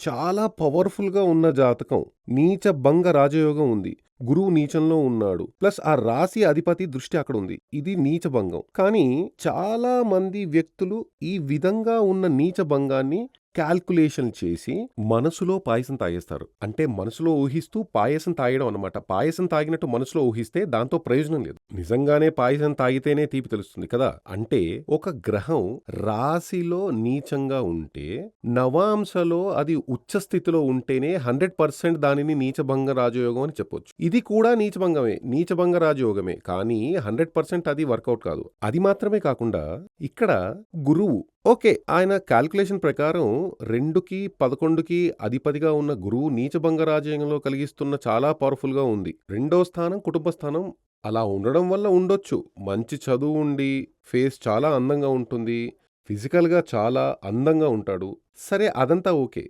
చాలా పవర్‌ఫుల్‌గా ఉన్న జాతకం. నీచ భంగ రాజయోగం ఉంది. గురువు నీచంలో ఉన్నాడు. ప్లస్ ఆ రాశి అధిపతి దృష్టి అక్కడుంది. ఇది నీచ భంగం. కానీ చాలా మంది వ్యక్తులు ఈ విధంగా ఉన్న నీచ భంగాన్ని కాలిక్యులేషన్ చేసి మనసులో పాయసం తాగేస్తారు. అంటే మనసులో ఊహిస్తూ పాయసం తాగడం అన్నమాట. పాయసం తాగినట్టు మనసులో ఊహిస్తే దాంతో ప్రయోజనం లేదు. నిజంగానే పాయసం తాగితేనే తీపి తెలుస్తుంది కదా! అంటే ఒక గ్రహం రాశిలో నీచంగా ఉంటే, నవాంశలో అది ఉచ్చ స్థితిలో ఉంటేనే 100% దానిని నీచభంగ రాజయోగం అని చెప్పొచ్చు. ఇది కూడా నీచభంగమే. నీచభంగ రాజయోగమే. కానీ 100% అది వర్కౌట్ కాదు. అది మాత్రమే కాకుండా ఇక్కడ గురువు ఓకే. ఆయన కాలిక్యులేషన్ ప్రకారం 2కి, 11కి అధిపతిగా ఉన్న గురువు నీచభంగ రాజయోగంలో కలిగిస్తున్న చాలా పవర్‌ఫుల్‌గా ఉంది. రెండో స్థానం కుటుంబ స్థానం అలా ఉండడం వల్ల ఉండొచ్చు. మంచి చదువుండి, ఫేస్ చాలా అందంగా ఉంటుంది. ఫిజికల్‌గా చాలా అందంగా ఉంటాడు. సరే అదంతా ఓకే.